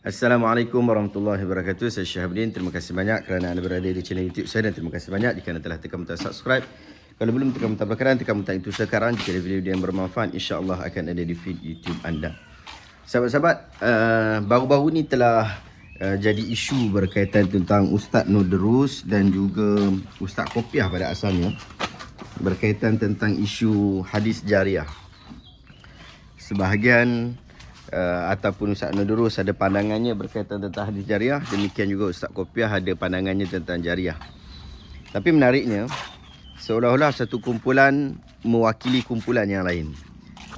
Assalamualaikum warahmatullahi wabarakatuh. Saya Syahabudin. Terima kasih banyak kerana anda berada di channel YouTube saya, dan terima kasih banyak jika anda telah tekan butang subscribe. Kalau belum tekan butang belakangan, tekan butang itu sekarang. Jika ada video yang bermanfaat, insya-Allah akan ada di feed YouTube anda. Sahabat-sahabat, baru-baru ni telah jadi isu berkaitan tentang Ustaz Nur Derus dan juga Ustaz Kopiah pada asalnya, berkaitan tentang isu hadis jariah. Sebahagian ataupun Ustaz Nur Derus ada pandangannya berkaitan tentang hadis jariah, demikian juga Ustaz Kopiah ada pandangannya tentang jariah. Tapi menariknya, seolah-olah satu kumpulan mewakili kumpulan yang lain.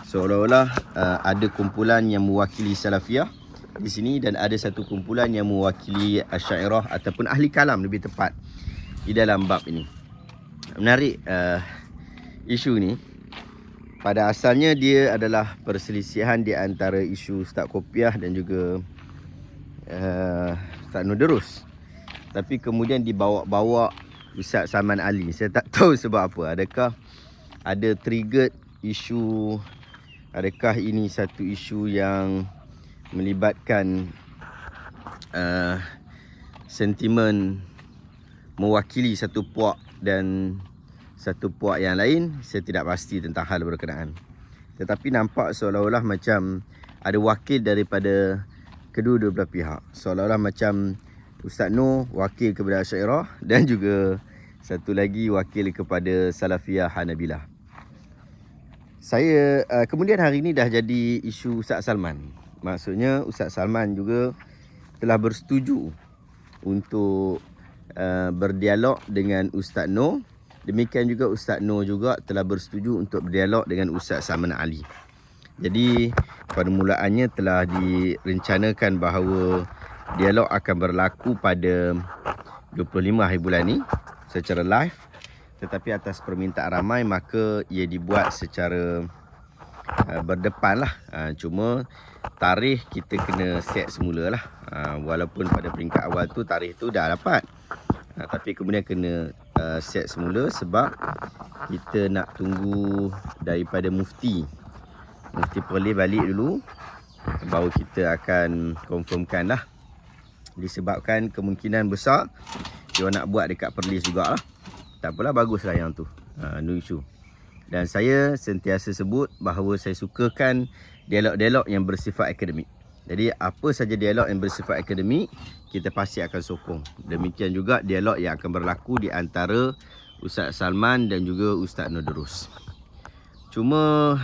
Seolah-olah ada kumpulan yang mewakili Salafiyah di sini, dan ada satu kumpulan yang mewakili Asy'ariyah ataupun ahli kalam lebih tepat di dalam bab ini. Menarik isu ni. Pada asalnya dia adalah perselisihan di antara isu Ustaz Kopiah dan juga Ustaz Nur Derus. Tapi kemudian dibawa-bawa Ustaz Salman Ali. Saya tak tahu sebab apa. Adakah ada trigger isu, adakah ini satu isu yang melibatkan sentimen mewakili satu puak dan satu puak yang lain. Saya tidak pasti tentang hal berkenaan. Tetapi nampak seolah-olah macam ada wakil daripada kedua-dua belah pihak. Seolah-olah macam Ustaz Nur wakil kepada Asy'ariyah dan juga satu lagi wakil kepada Salafiyah Hanabilah. Saya kemudian hari ini dah jadi isu Ustaz Salman. Maksudnya Ustaz Salman juga telah bersetuju untuk berdialog dengan Ustaz Nur. Demikian juga Ustaz Nur juga telah bersetuju untuk berdialog dengan Ustaz Salman Ali. Jadi pada mulaannya telah direncanakan bahawa dialog akan berlaku pada 25 hari bulan ni secara live. Tetapi atas permintaan ramai maka ia dibuat secara berdepan lah. Cuma tarikh kita kena set semula lah. Walaupun pada peringkat awal tu tarikh tu dah dapat. Tapi kemudian kena set semula sebab kita nak tunggu daripada Mufti Perlis balik dulu, baru kita akan confirmkan lah. Disebabkan kemungkinan besar dia nak buat dekat Perlis jugalah. Tak apalah, baguslah yang tu. No issue. Dan saya sentiasa sebut bahawa saya sukakan dialog-dialog yang bersifat akademik. Jadi apa saja dialog yang bersifat akademik, kita pasti akan sokong. Demikian juga dialog yang akan berlaku di antara Ustaz Salman dan juga Ustaz Nur Derus. Cuma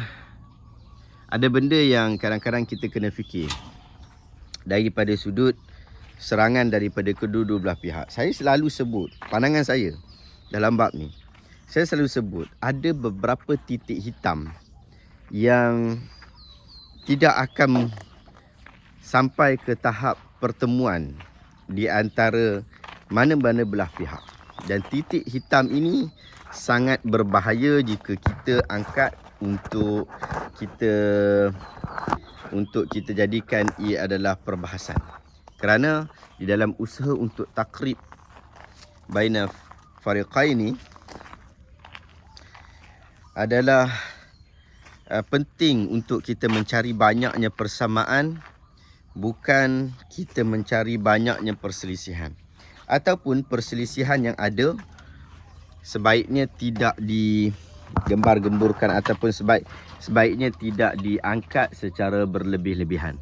ada benda yang kadang-kadang kita kena fikir daripada sudut serangan daripada kedua-dua belah pihak. Saya selalu sebut, pandangan saya dalam bab ni, saya selalu sebut ada beberapa titik hitam yang tidak akan sampai ke tahap pertemuan di antara mana-mana belah pihak. Dan titik hitam ini sangat berbahaya jika kita angkat untuk kita jadikan ia adalah perbahasan. Kerana di dalam usaha untuk takrib baina fariqaini adalah penting untuk kita mencari banyaknya persamaan, bukan kita mencari banyaknya perselisihan. Ataupun perselisihan yang ada sebaiknya tidak digembar-gemburkan ataupun sebaiknya tidak diangkat secara berlebih-lebihan.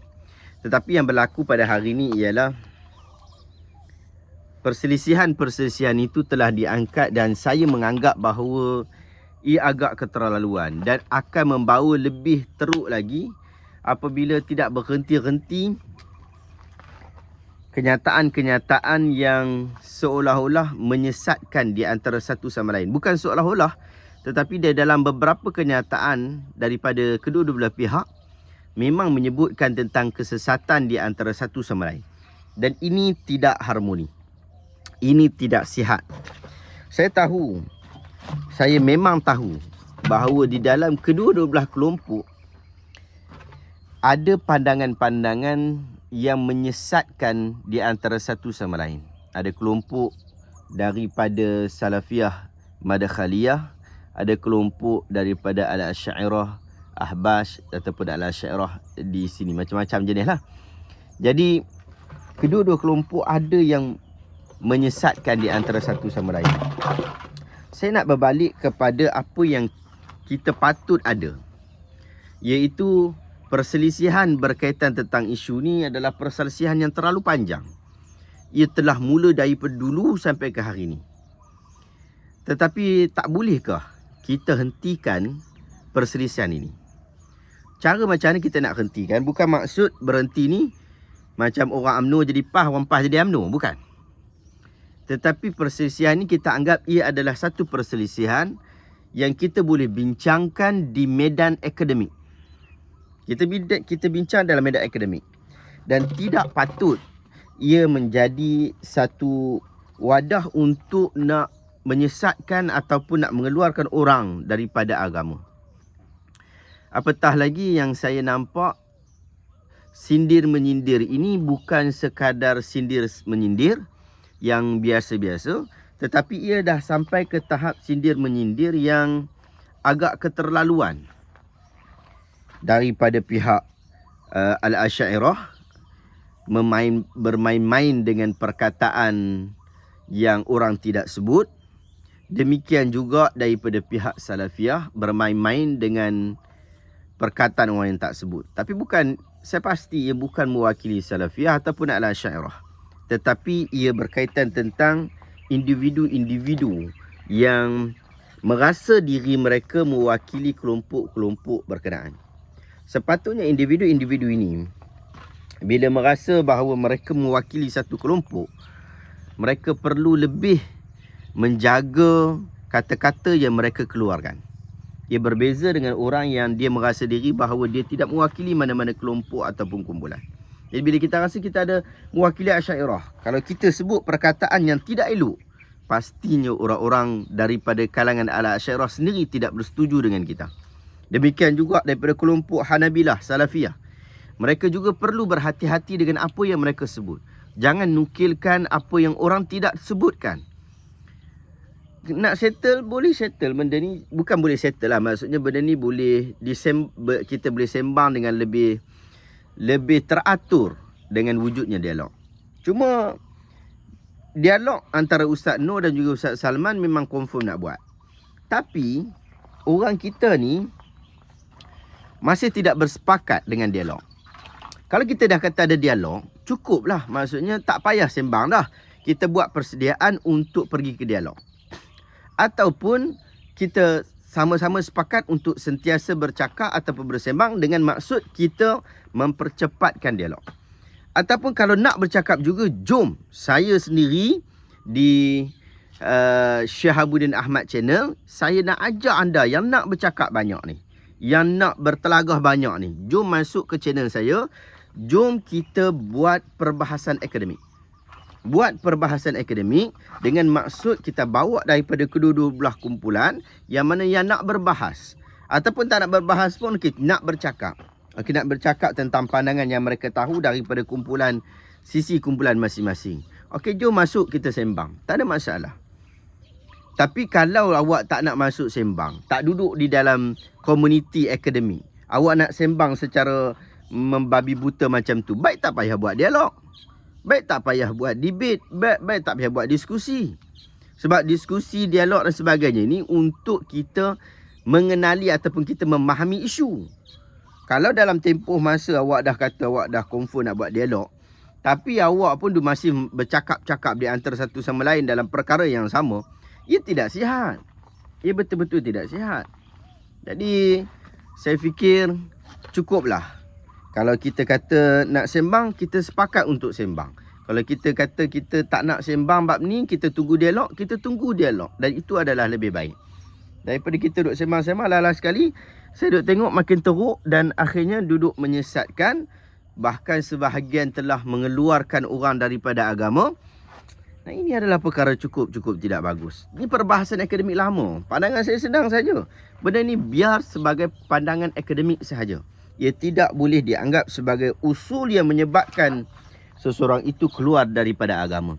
Tetapi yang berlaku pada hari ini ialah perselisihan-perselisihan itu telah diangkat, dan saya menganggap bahawa ia agak keterlaluan dan akan membawa lebih teruk lagi apabila tidak berhenti-henti kenyataan-kenyataan yang seolah-olah menyesatkan di antara satu sama lain. Bukan seolah-olah, tetapi di dalam beberapa kenyataan daripada kedua-dua belah pihak memang menyebutkan tentang kesesatan di antara satu sama lain. Dan ini tidak harmoni. Ini tidak sihat. Saya memang tahu bahawa di dalam kedua-dua belah kelompok ada pandangan-pandangan yang menyesatkan di antara satu sama lain. Ada kelompok daripada Salafiyah Madkhaliyah, ada kelompok daripada Al-Asy'ariyah Ahbash ataupun Al-Asy'ariyah di sini, macam-macam jenis lah. Jadi kedua-dua kelompok ada yang menyesatkan di antara satu sama lain. Saya nak berbalik kepada apa yang kita patut ada, iaitu perselisihan berkaitan tentang isu ni adalah perselisihan yang terlalu panjang. Ia telah mula daripada dulu sampai ke hari ini. Tetapi tak bolehkah kita hentikan perselisihan ini? Cara macam mana kita nak hentikan? Bukan maksud berhenti ni macam orang UMNO jadi PAS, orang PAS jadi UMNO, bukan. Tetapi perselisihan ni kita anggap ia adalah satu perselisihan yang kita boleh bincangkan di medan akademik. Kita bincang dalam medan akademik. Dan tidak patut ia menjadi satu wadah untuk nak menyesatkan ataupun nak mengeluarkan orang daripada agama. Apatah lagi yang saya nampak, sindir menyindir ini bukan sekadar sindir menyindir yang biasa-biasa, tetapi ia dah sampai ke tahap sindir menyindir yang agak keterlaluan daripada pihak Al-Asy'ariyah, bermain-main dengan perkataan yang orang tidak sebut. Demikian juga daripada pihak Salafiyah bermain-main dengan perkataan orang yang tak sebut. Tapi saya pasti ia bukan mewakili Salafiyah ataupun Al-Asy'ariyah, tetapi ia berkaitan tentang individu-individu yang merasa diri mereka mewakili kelompok-kelompok berkenaan. Sepatutnya individu-individu ini, bila merasa bahawa mereka mewakili satu kelompok, mereka perlu lebih menjaga kata-kata yang mereka keluarkan. Ia berbeza dengan orang yang dia merasa diri bahawa dia tidak mewakili mana-mana kelompok ataupun kumpulan. Jadi bila kita rasa kita ada mewakili Asy'ariyah, kalau kita sebut perkataan yang tidak elok, pastinya orang-orang daripada kalangan Al-Asy'ariyah sendiri tidak bersetuju dengan kita. Demikian juga daripada kelompok Hanabilah, Salafiyah. Mereka juga perlu berhati-hati dengan apa yang mereka sebut. Jangan nukilkan apa yang orang tidak sebutkan. Nak settle, boleh settle benda ni. Bukan boleh settle lah, maksudnya benda ni boleh kita boleh sembang dengan lebih teratur dengan wujudnya dialog. Cuma dialog antara Ustaz Noor dan juga Ustaz Salman memang confirm nak buat. Tapi orang kita ni masih tidak bersepakat dengan dialog. Kalau kita dah kata ada dialog, cukuplah. Maksudnya tak payah sembang dah. Kita buat persediaan untuk pergi ke dialog. Ataupun kita sama-sama sepakat untuk sentiasa bercakap ataupun bersembang dengan maksud kita mempercepatkan dialog. Ataupun kalau nak bercakap juga, jom saya sendiri di Syihabuddin Ahmad Channel, saya nak ajak anda yang nak bercakap banyak ni, yang nak bertelagah banyak ni, jom masuk ke channel saya. Jom kita buat perbahasan akademik. Buat perbahasan akademik dengan maksud kita bawa daripada kedua-dua belah kumpulan yang mana yang nak berbahas ataupun tak nak berbahas pun nak bercakap. Nak bercakap tentang pandangan yang mereka tahu daripada sisi kumpulan masing-masing. Jom masuk kita sembang. Tak ada masalah. Tapi kalau awak tak nak masuk sembang, tak duduk di dalam komuniti akademik, awak nak sembang secara membabi buta macam tu, baik tak payah buat dialog. Baik tak payah buat debate, baik tak payah buat diskusi. Sebab diskusi, dialog dan sebagainya ini untuk kita mengenali ataupun kita memahami isu. Kalau dalam tempoh masa awak dah kata awak dah confirm nak buat dialog, tapi awak pun masih bercakap-cakap di antara satu sama lain dalam perkara yang sama, ia tidak sihat. Ia betul-betul tidak sihat. Jadi saya fikir cukuplah. Kalau kita kata nak sembang, kita sepakat untuk sembang. Kalau kita kata kita tak nak sembang bab ni, kita tunggu dialog, kita tunggu dialog. Dan itu adalah lebih baik. Daripada kita duduk sembang-sembang, lala sekali, saya duduk tengok makin teruk dan akhirnya duduk menyesatkan. Bahkan sebahagian telah mengeluarkan orang daripada agama. Nah, ini adalah perkara cukup tidak bagus. Ini perbahasan akademik lama. Pandangan saya sedang saja. Benda ni biar sebagai pandangan akademik sahaja. Ia tidak boleh dianggap sebagai usul yang menyebabkan seseorang itu keluar daripada agama.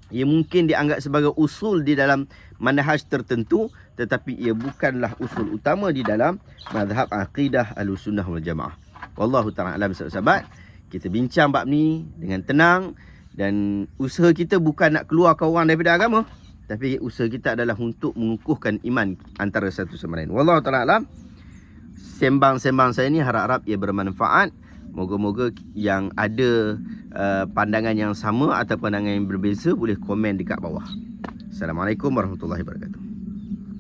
Ia mungkin dianggap sebagai usul di dalam manhaj tertentu, tetapi ia bukanlah usul utama di dalam mazhab akidah Ahlussunnah wal Jamaah. Wallahu ta'ala alam, sahabat. Kita bincang bab ni dengan tenang, Dan usaha kita bukan nak keluarkan orang daripada agama, tapi usaha kita adalah untuk mengukuhkan iman antara satu sama lain. Wallahu ta'ala alam. Sembang-sembang saya ni harap-harap ia bermanfaat. Moga-moga yang ada pandangan yang sama atau pandangan yang berbeza boleh komen dekat bawah. Assalamualaikum warahmatullahi wabarakatuh.